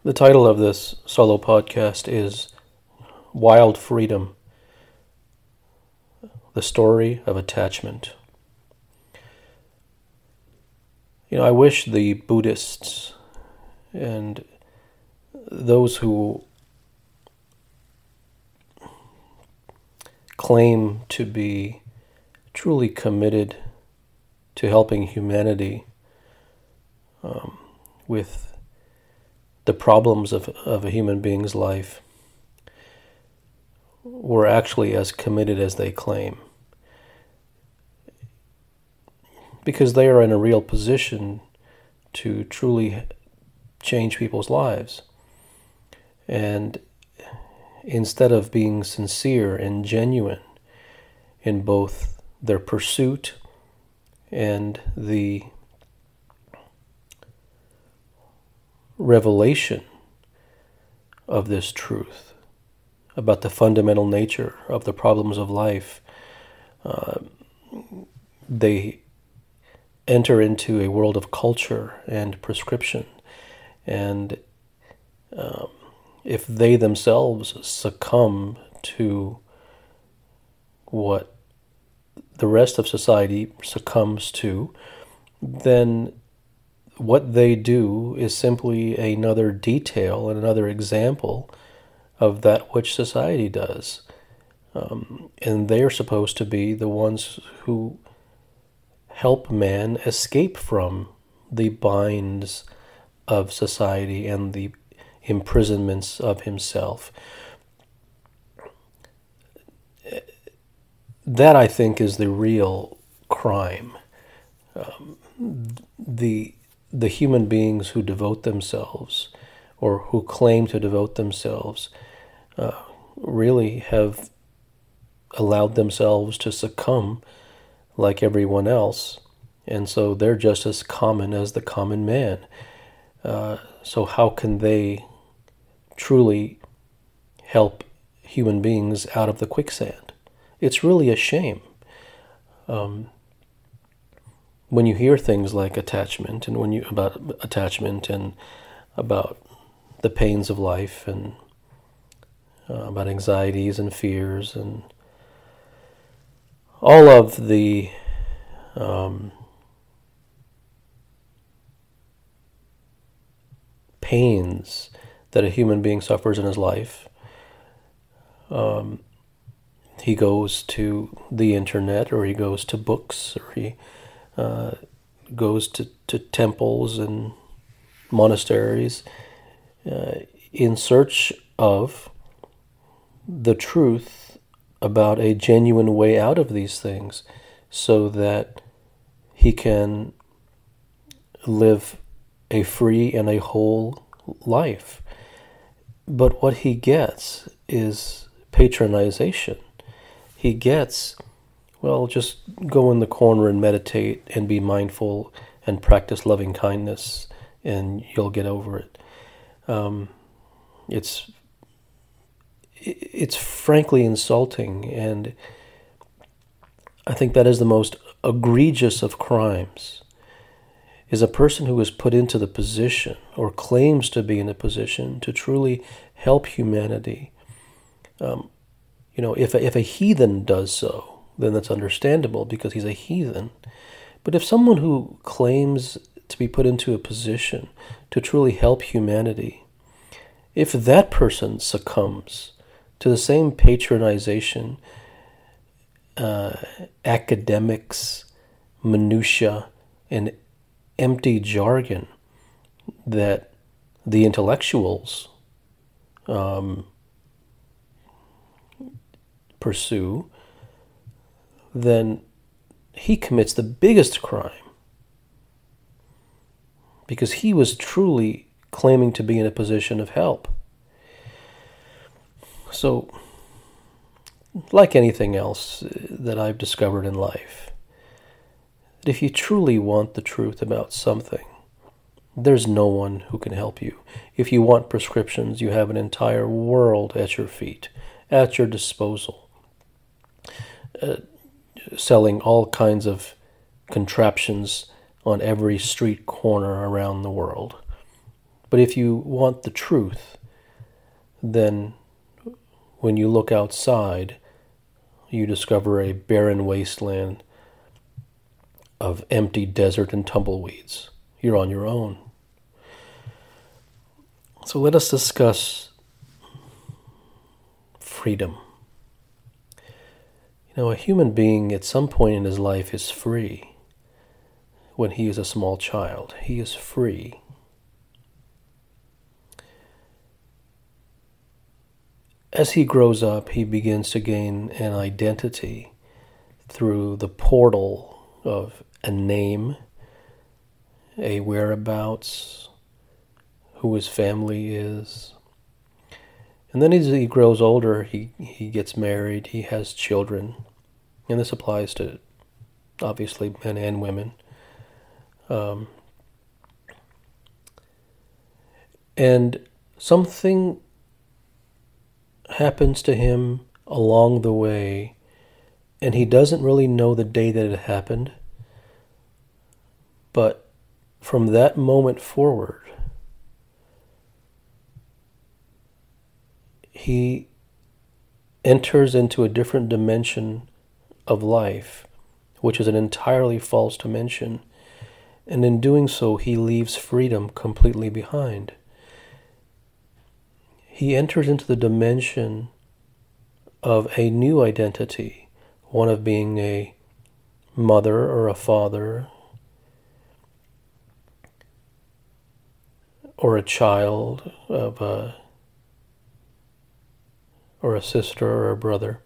The title of this solo podcast is Wild Freedom, the Story of Attachment. I wish the Buddhists and those who claim to be truly committed to helping humanity with the problems of a human being's life were actually as committed as they claim. Because they are in a real position to truly change people's lives. And instead of being sincere and genuine in both their pursuit and the revelation of this truth about the fundamental nature of the problems of life, they enter into a world of culture and prescription. And if they themselves succumb to what the rest of society succumbs to, then what they do is simply another detail and another example of that which society does. And they are supposed to be the ones who help man escape from the binds of society and the imprisonments of himself. That, I think, is the real crime. The human beings who devote themselves, or who claim to devote themselves, really have allowed themselves to succumb like everyone else, and so they're just as common as the common man. So how can they truly help human beings out of the quicksand? It's really a shame. When you hear things like attachment, and about attachment and about the pains of life, and about anxieties and fears and all of the pains that a human being suffers in his life, he goes to the internet, or he goes to books, or he goes to temples and monasteries in search of the truth about a genuine way out of these things, so that he can live a free and a whole life. But what he gets is patronization. He gets, well, just go in the corner and meditate and be mindful and practice loving kindness and you'll get over it. It's frankly insulting, and I think that is the most egregious of crimes, is a person who is put into the position, or claims to be in a position, to truly help humanity. If a heathen does so, then that's understandable because he's a heathen. But if someone who claims to be put into a position to truly help humanity, if that person succumbs to the same patronization, academics, minutia, and empty jargon that the intellectuals pursue, then he commits the biggest crime, because he was truly claiming to be in a position of help. So, like anything else that I've discovered in life, that if you truly want the truth about something, there's no one who can help you. If you want prescriptions, you have an entire world at your feet, at your disposal, selling all kinds of contraptions on every street corner around the world. But if you want the truth, then when you look outside, you discover a barren wasteland of empty desert and tumbleweeds. You're on your own. So let us discuss freedom. A human being at some point in his life is free. When he is a small child, he is free. As he grows up, he begins to gain an identity through the portal of a name, a whereabouts, who his family is. And then as he grows older, he gets married, he has children. And this applies to, obviously, men and women. And something happens to him along the way, and he doesn't really know the day that it happened. But from that moment forward, he enters into a different dimension of life, which is an entirely false dimension. And in doing so, he leaves freedom completely behind. He enters into the dimension of a new identity, one of being a mother or a father, or a child of or a sister or a brother.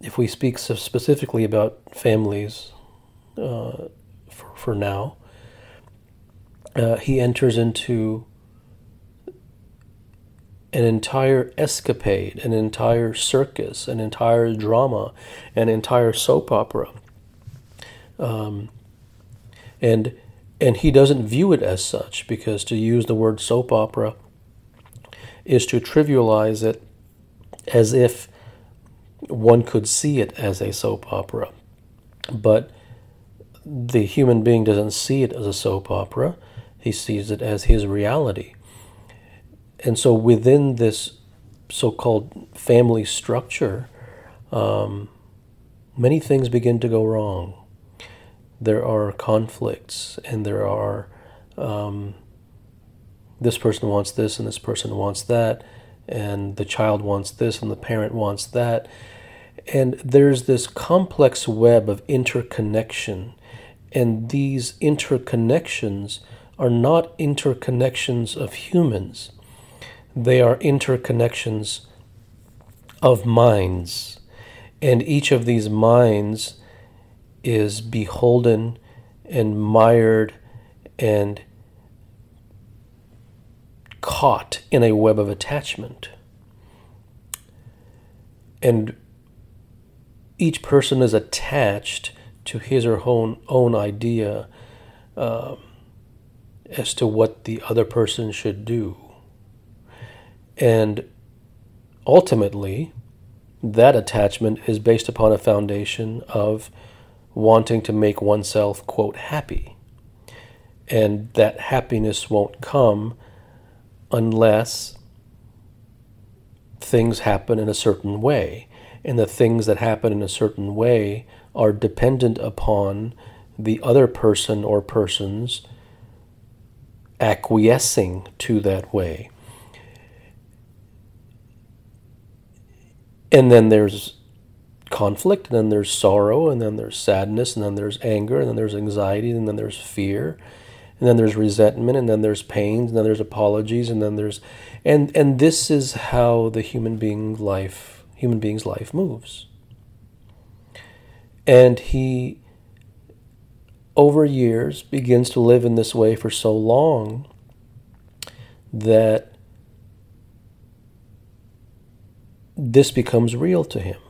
If we speak specifically about families for now, he enters into an entire escapade, an entire circus, an entire drama, an entire soap opera. And he doesn't view it as such, because to use the word soap opera is to trivialize it as if one could see it as a soap opera. But the human being doesn't see it as a soap opera. He sees it as his reality. And so within this so-called family structure, many things begin to go wrong. There are conflicts, and there are this person wants this and this person wants that, and the child wants this and the parent wants that. And there's this complex web of interconnection, and these interconnections are not interconnections of humans. They are interconnections of minds, and each of these minds is beholden and mired and caught in a web of attachment. And each person is attached to his or her own idea as to what the other person should do. And ultimately, that attachment is based upon a foundation of wanting to make oneself, quote, happy. And that happiness won't come unless things happen in a certain way. And the things that happen in a certain way are dependent upon the other person or persons acquiescing to that way. And then there's conflict, and then there's sorrow, and then there's sadness, and then there's anger, and then there's anxiety, and then there's fear, and then there's resentment, and then there's pains, and then there's apologies, and then there's and this is how the human being's life moves. And he, over years, begins to live in this way for so long that this becomes real to him.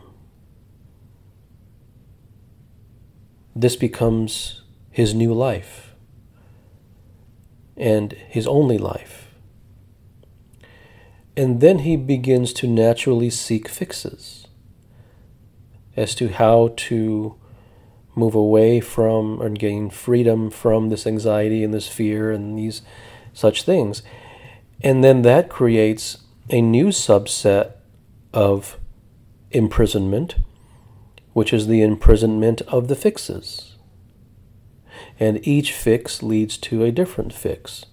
This becomes his new life and his only life. And then he begins to naturally seek fixes as to how to move away from and gain freedom from this anxiety and this fear and these such things. And then that creates a new subset of imprisonment, which is the imprisonment of the fixes. And each fix leads to a different fix.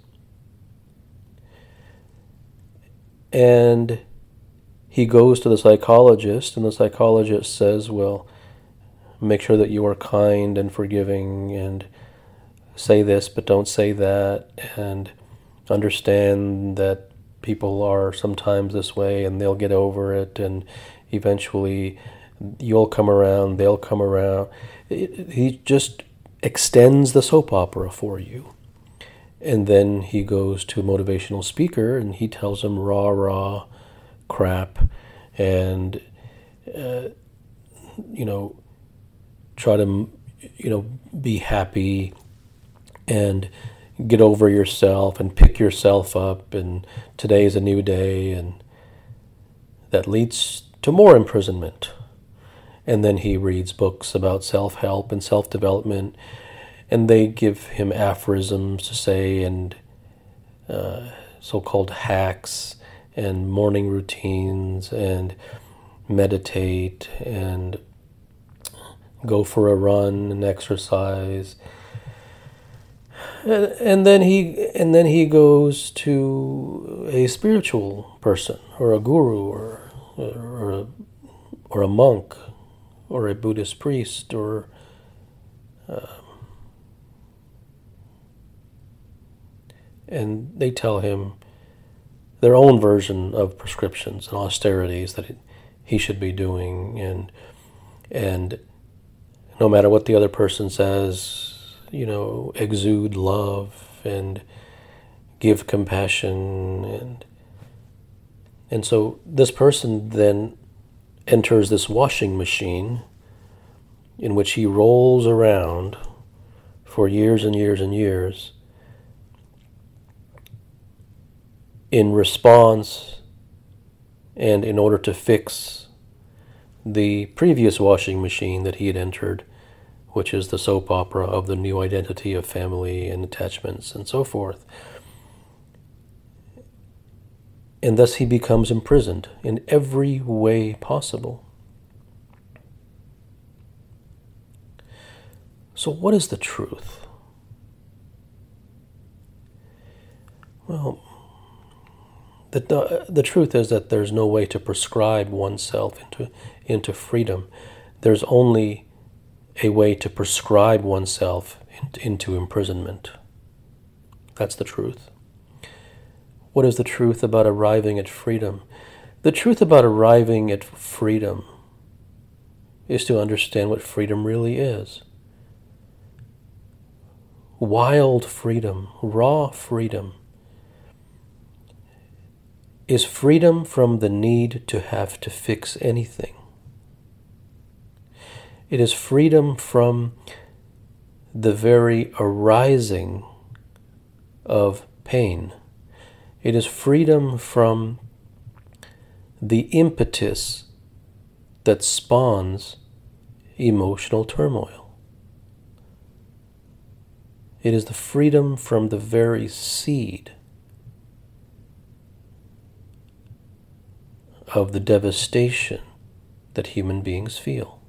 And he goes to the psychologist, and the psychologist says, well, make sure that you are kind and forgiving, and say this but don't say that, and understand that people are sometimes this way and they'll get over it, and eventually you'll come around, they'll come around. He just extends the soap opera for you. And then he goes to a motivational speaker and he tells him rah crap, and try to be happy and get over yourself and pick yourself up, and today is a new day, and that leads to more imprisonment. And then he reads books about self-help and self-development, and they give him aphorisms to say, and so-called hacks, and morning routines, and meditate, and go for a run and exercise. And then he goes to a spiritual person, or a guru, or a monk, or a Buddhist priest, or and they tell him their own version of prescriptions and austerities that he should be doing, and no matter what the other person says, exude love and give compassion, and so this person then enters this washing machine in which he rolls around for years and years and years in response and in order to fix the previous washing machine that he had entered, which is the soap opera of the new identity of family and attachments and so forth. And thus he becomes imprisoned in every way possible. So what is the truth? Well, the truth is that there's no way to prescribe oneself into freedom. There's only a way to prescribe oneself into imprisonment. That's the truth. What is the truth about arriving at freedom? The truth about arriving at freedom is to understand what freedom really is. Wild freedom, raw freedom, is freedom from the need to have to fix anything. It is freedom from the very arising of pain. It is freedom from the impetus that spawns emotional turmoil. It is the freedom from the very seed of the devastation that human beings feel.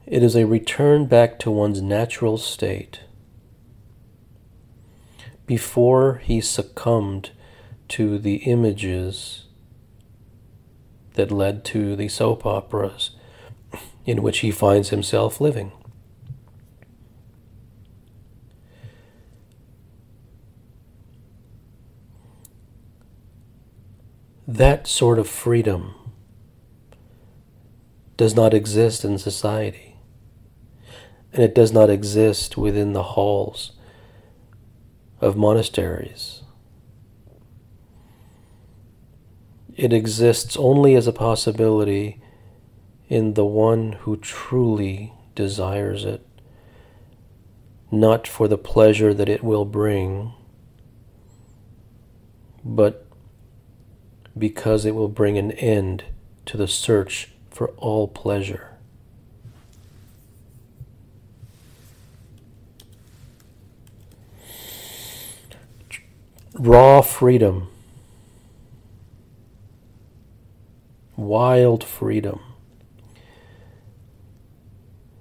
It is a return back to one's natural state before he succumbed to the images that led to the soap operas in which he finds himself living. That sort of freedom does not exist in society, and it does not exist within the halls of monasteries. It exists only as a possibility in the one who truly desires it, not for the pleasure that it will bring, but because it will bring an end to the search for all pleasure. Raw freedom, wild freedom,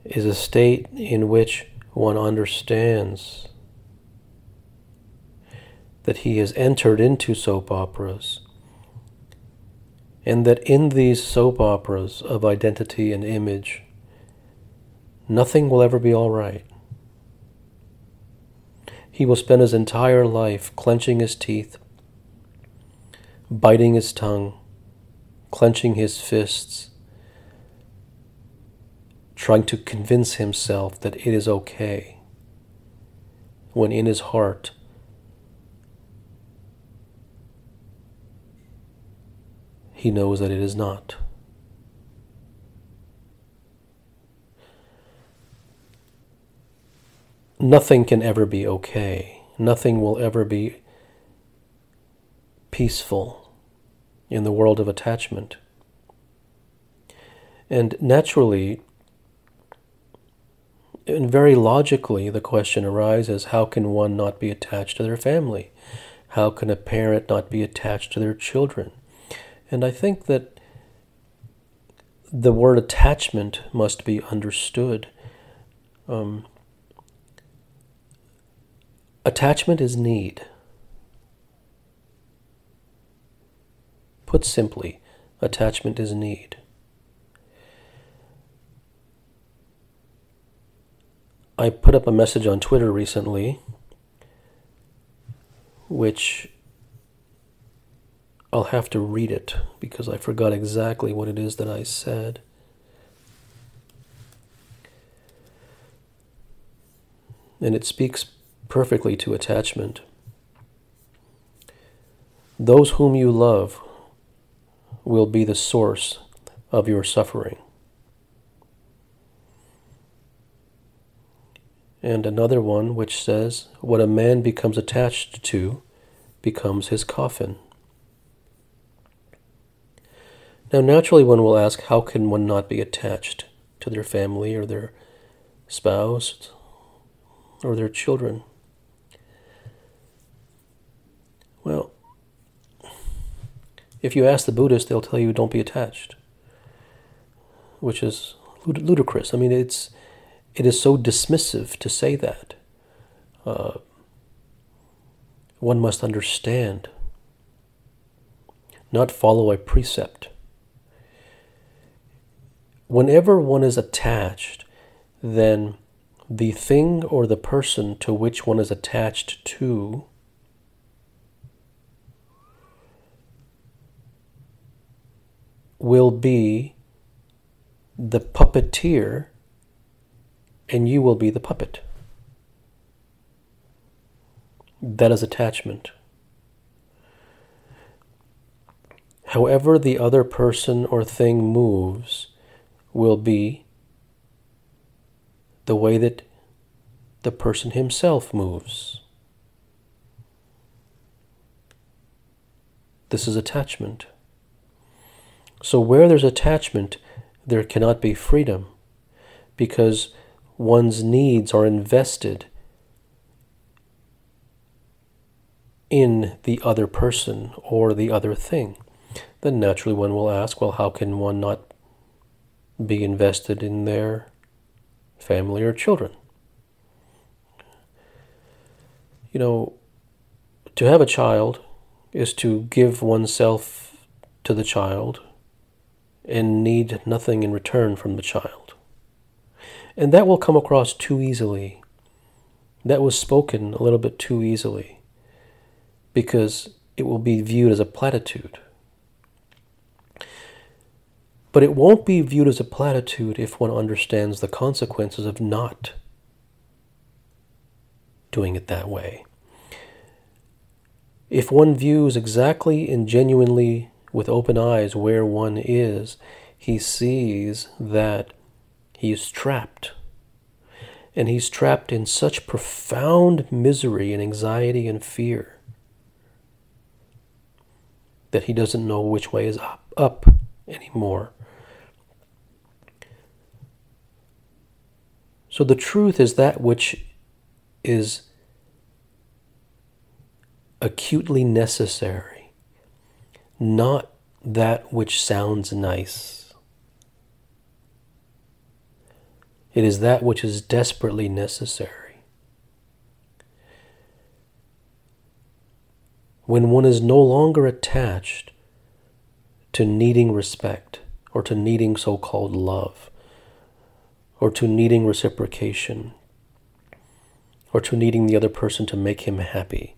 is a state in which one understands that he has entered into soap operas, and that in these soap operas of identity and image, nothing will ever be all right. He will spend his entire life clenching his teeth, biting his tongue, clenching his fists, trying to convince himself that it is okay, when in his heart he knows that it is not. Nothing can ever be okay. Nothing will ever be peaceful in the world of attachment. And naturally, and very logically, the question arises, how can one not be attached to their family? How can a parent not be attached to their children? And I think that the word attachment must be understood. Attachment is need. Put simply, attachment is need. I put up a message on Twitter recently, which I'll have to read it because I forgot exactly what it is that I said. And it speaks perfectly to attachment. Those whom you love will be the source of your suffering. And another one which says, what a man becomes attached to becomes his coffin. Now naturally one will ask, how can one not be attached to their family or their spouse or their children? Well, if you ask the Buddhists, they'll tell you don't be attached, which is ludicrous. I mean, it is so dismissive to say that. One must understand, not follow a precept. Whenever one is attached, then the thing or the person to which one is attached to will be the puppeteer, and you will be the puppet. That is attachment. However the other person or thing moves will be the way that the person himself moves. This is attachment. So where there's attachment, there cannot be freedom, because one's needs are invested in the other person or the other thing. Then naturally one will ask, well, how can one not be invested in their family or children? You know, to have a child is to give oneself to the child and need nothing in return from the child. And that will come across too easily. That was spoken a little bit too easily, because it will be viewed as a platitude. But it won't be viewed as a platitude if one understands the consequences of not doing it that way. If one views exactly and genuinely with open eyes where one is, he sees that he is trapped. And he's trapped in such profound misery and anxiety and fear that he doesn't know which way is up anymore. So the truth is that which is acutely necessary, not that which sounds nice. It is that which is desperately necessary. When one is no longer attached to needing respect, or to needing so-called love, or to needing reciprocation, or to needing the other person to make him happy,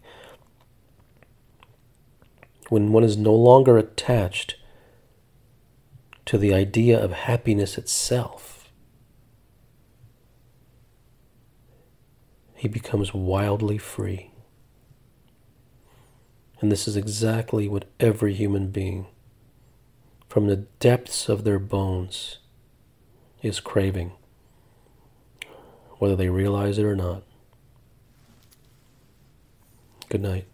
when one is no longer attached to the idea of happiness itself, he becomes wildly free. And this is exactly what every human being, from the depths of their bones, is craving, whether they realize it or not. Good night.